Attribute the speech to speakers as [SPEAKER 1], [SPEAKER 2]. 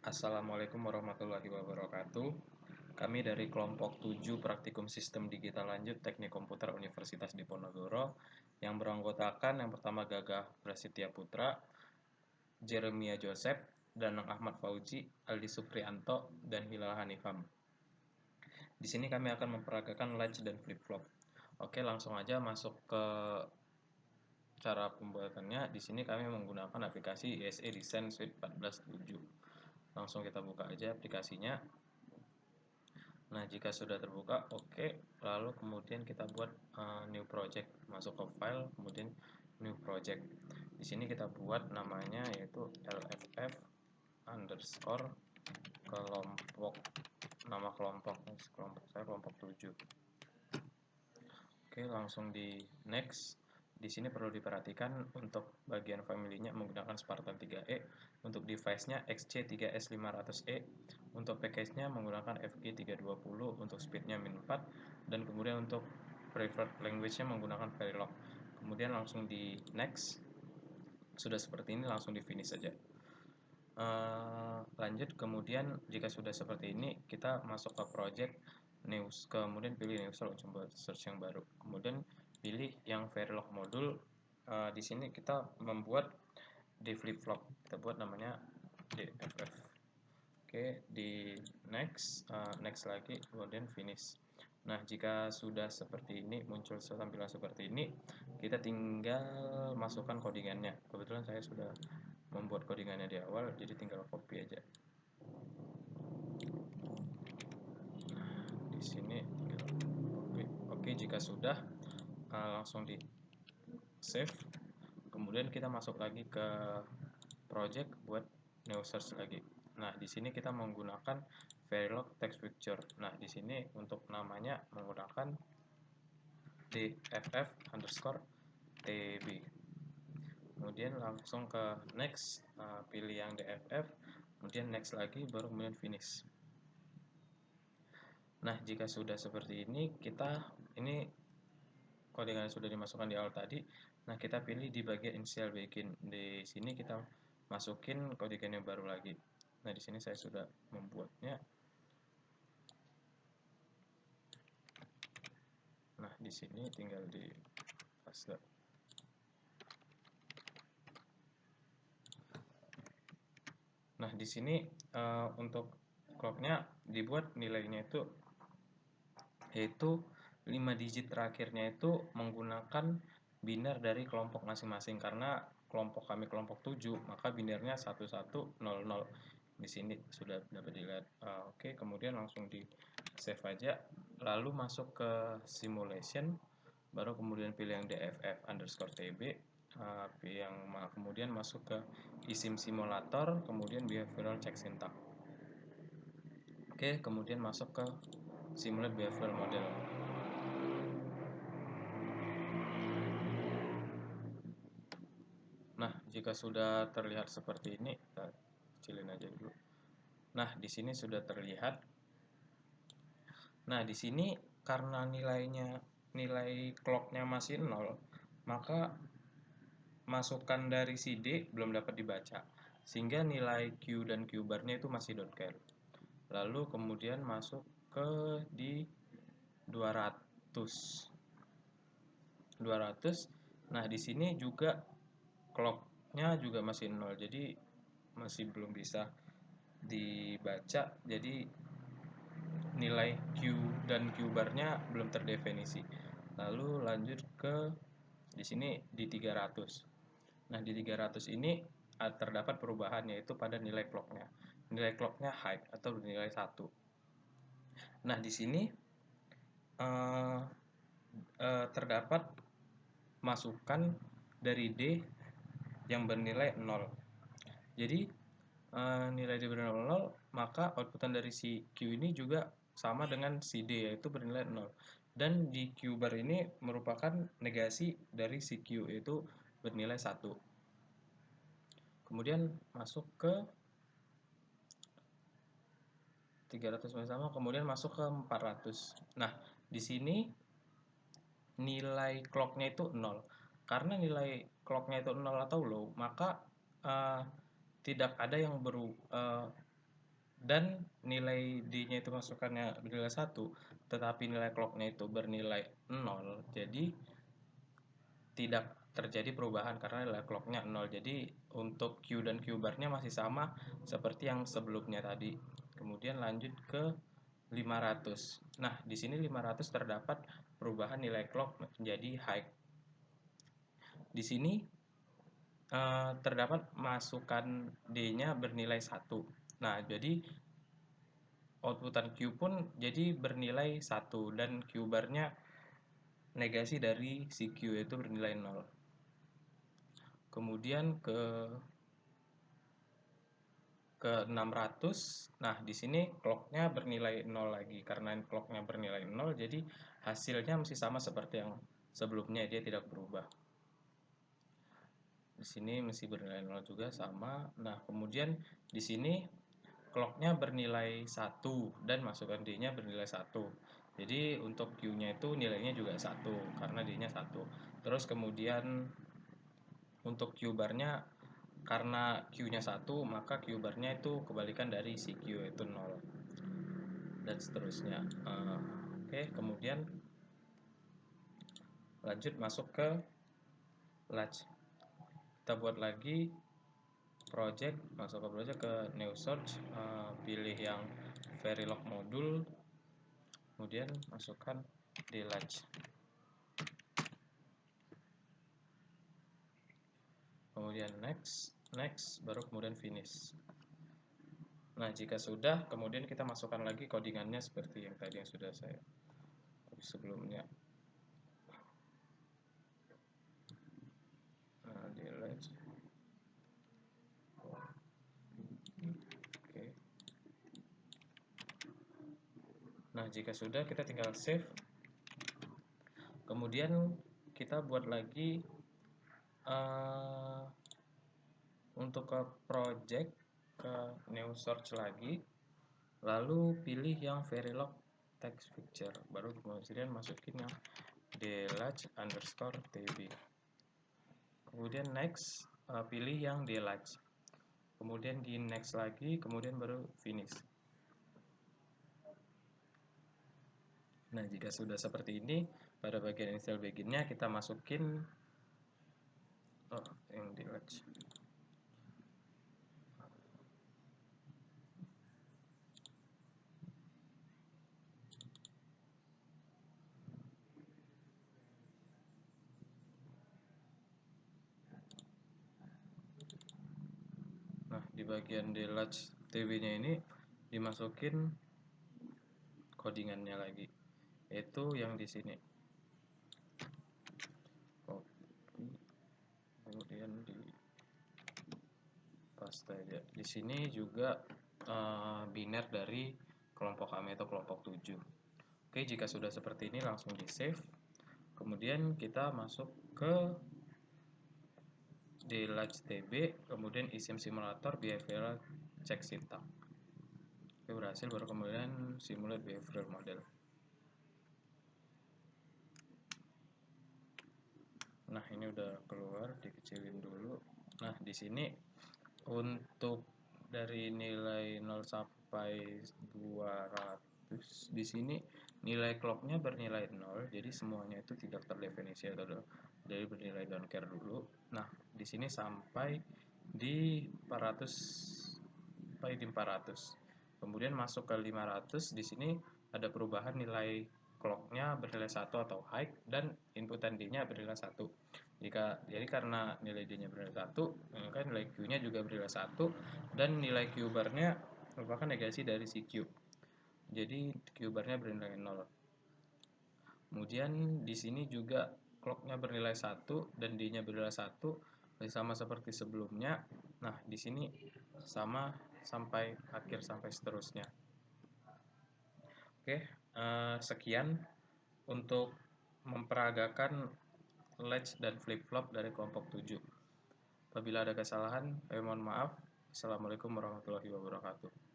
[SPEAKER 1] Assalamualaikum warahmatullahi wabarakatuh. Kami dari kelompok 7 Praktikum Sistem Digital Lanjut Teknik Komputer Universitas Diponegoro yang beranggotakan yang pertama Gagah Prasetya Putra, Jeremia Joseph, Danang Ahmad Fauzi, Aldi Suprianto, dan Hilal Hanifam. Di sini kami akan memperagakan latch dan flip-flop. Oke, langsung aja masuk ke cara pembuatannya. Di sini kami menggunakan aplikasi ISE Design Suite 14.7. Langsung kita buka aja aplikasinya. Nah, jika sudah terbuka, oke. Lalu kemudian kita buat new project, masuk ke file, kemudian new project. Di sini kita buat namanya yaitu LFF underscore kelompok, nama kelompok saya kelompok 7. Oke, langsung di next. Di sini perlu diperhatikan untuk bagian family-nya menggunakan Spartan 3E, untuk device-nya XC3S500E, untuk package-nya menggunakan FG320, untuk speed-nya -4, dan kemudian untuk preferred language-nya menggunakan Verilog. Kemudian langsung di next. Sudah seperti ini, langsung di finish saja. Lanjut, kemudian jika sudah seperti ini, kita masuk ke project news, kemudian pilih news, coba search yang baru, kemudian pilih yang Verilog modul. Di sini kita membuat di flip flop, kita buat namanya DFF. Oke, di next, next lagi, kemudian finish. Nah, jika sudah seperti ini, muncul tampilan seperti ini, kita tinggal masukkan codingannya. Kebetulan saya sudah membuat codingannya di awal, jadi tinggal copy aja. Di sini tinggal copy. Oke, jika sudah, langsung di save. Kemudian kita masuk lagi ke project buat new search lagi. Nah, di sini kita menggunakan Verilog text picture. Nah, di sini untuk namanya menggunakan dff underscore tb. Kemudian langsung ke next, pilih yang dff, kemudian next lagi, baru kemudian finish. Nah, jika sudah seperti ini, ini codingan sudah dimasukkan di awal tadi. Nah, kita pilih di bagian initial begin. Di sini kita masukin codingan yang baru lagi. Nah, di sini saya sudah membuatnya. Nah, di sini tinggal di paste. Nah, di sini untuk clocknya dibuat nilainya itu yaitu 5 digit terakhirnya itu menggunakan biner dari kelompok masing-masing, karena kelompok kami kelompok 7, maka binernya 1100. Di sini sudah dapat dilihat. Oke, kemudian langsung di save aja, lalu masuk ke simulation, baru kemudian pilih yang dff underscore tb, kemudian masuk ke isim simulator, kemudian behavioral check syntax. Oke, kemudian masuk ke simulate behavioral model. Nah, jika sudah terlihat seperti ini, kita kecilin aja dulu. Nah, di sini sudah terlihat. Nah, di sini karena nilai clocknya masih 0, maka masukan dari si D belum dapat dibaca, sehingga nilai Q dan Q bar-nya itu masih don't care. Lalu kemudian masuk ke di 200. Nah, di sini juga clocknya juga masih 0, jadi masih belum bisa dibaca, jadi nilai Q dan Q bar-nya belum terdefinisi. Lalu lanjut ke di sini di 300. Nah, di 300 ini terdapat perubahan, yaitu pada nilai clock-nya. Nilai clock-nya high atau bernilai 1. Nah, di sini terdapat masukan dari D yang bernilai 0. Jadi nilai D bernilai 0, maka outputan dari si Q ini juga sama dengan si D, yaitu bernilai 0. Dan di Q bar ini merupakan negasi dari si Q, yaitu bernilai 1. Kemudian masuk ke 300 sama, kemudian masuk ke 400. Nah, di sini nilai clock-nya itu 0. Karena nilai clock-nya itu 0 atau low, maka tidak ada yang dan nilai D-nya itu masukannya bernilai 1, tetapi nilai clock-nya itu bernilai 0, jadi tidak terjadi perubahan karena nilai clock-nya 0. Jadi untuk Q dan Q bar-nya masih sama seperti yang sebelumnya tadi. Kemudian lanjut ke 500. Nah, di sini 500 terdapat perubahan nilai clock menjadi high. Di sini terdapat masukan D-nya bernilai 1. Nah, jadi outputan Q pun jadi bernilai 1 dan Q bar-nya negasi dari si Q itu bernilai 0. Kemudian ke 600. Nah, di sini clock-nya bernilai 0 lagi. Karena clock-nya bernilai 0, jadi hasilnya masih sama seperti yang sebelumnya, dia tidak berubah. Di sini masih bernilai 0 juga sama. Nah, kemudian di sini clock-nya bernilai 1 dan masukan D-nya bernilai 1. Jadi untuk Q-nya itu nilainya juga 1 karena D-nya 1. Terus kemudian untuk Q bar-nya karena Q-nya 1, maka Q bar-nya itu kebalikan dari si Q yaitu 0 dan seterusnya. Oke, kemudian lanjut masuk ke latch. Kita buat lagi project, masuk ke project, ke new search, pilih yang Verilog modul, kemudian masukkan di latch, kemudian next, baru kemudian finish. Nah, jika sudah, kemudian kita masukkan lagi codingannya seperti yang tadi yang sudah saya sebelumnya. Nah, di latch. Oke. Nah, jika sudah, kita tinggal save. Kemudian kita buat lagi untuk ke project, ke new search lagi, lalu pilih yang Verilog text picture, baru kemudian masukin yang delatch_tb, kemudian next, pilih yang delatch, kemudian di next lagi, kemudian baru finish. Nah, jika sudah seperti ini, pada bagian install begin-nya kita masukin yang delatch. Nah, di bagian delatch tb-nya ini dimasukin codingannya lagi, yaitu yang di sini. Kemudian di paste aja. Di sini juga biner dari kelompok kami atau kelompok 7. Oke, jika sudah seperti ini langsung di save. Kemudian kita masuk ke delatch_tb, kemudian isim simulator behavioral check syntax. Oke, berhasil, baru kemudian simulate behavioral model. Nah, ini udah keluar, dikecilin dulu. Nah, di sini untuk dari nilai 0 sampai 200, di sini nilai clock-nya bernilai 0, jadi semuanya itu tidak terdefinisi atau dari bernilai don't care dulu. Nah, di sini sampai di 400, sampai di 400. Kemudian masuk ke 500, di sini ada perubahan nilai clock-nya bernilai 1 atau high dan inputan D-nya bernilai 1. Jadi karena nilai D-nya bernilai 1, maka nilai Q-nya juga bernilai 1 dan nilai Q bar-nya merupakan negasi dari si Q. Jadi Q bar-nya bernilai 0. Kemudian di sini juga clock-nya bernilai 1 dan D-nya bernilai 1, masih sama seperti sebelumnya. Nah, di sini sama sampai akhir, sampai seterusnya. Oke, sekian untuk memperagakan latch dan flip-flop dari kelompok 7. Apabila ada kesalahan, mohon maaf. Assalamualaikum warahmatullahi wabarakatuh.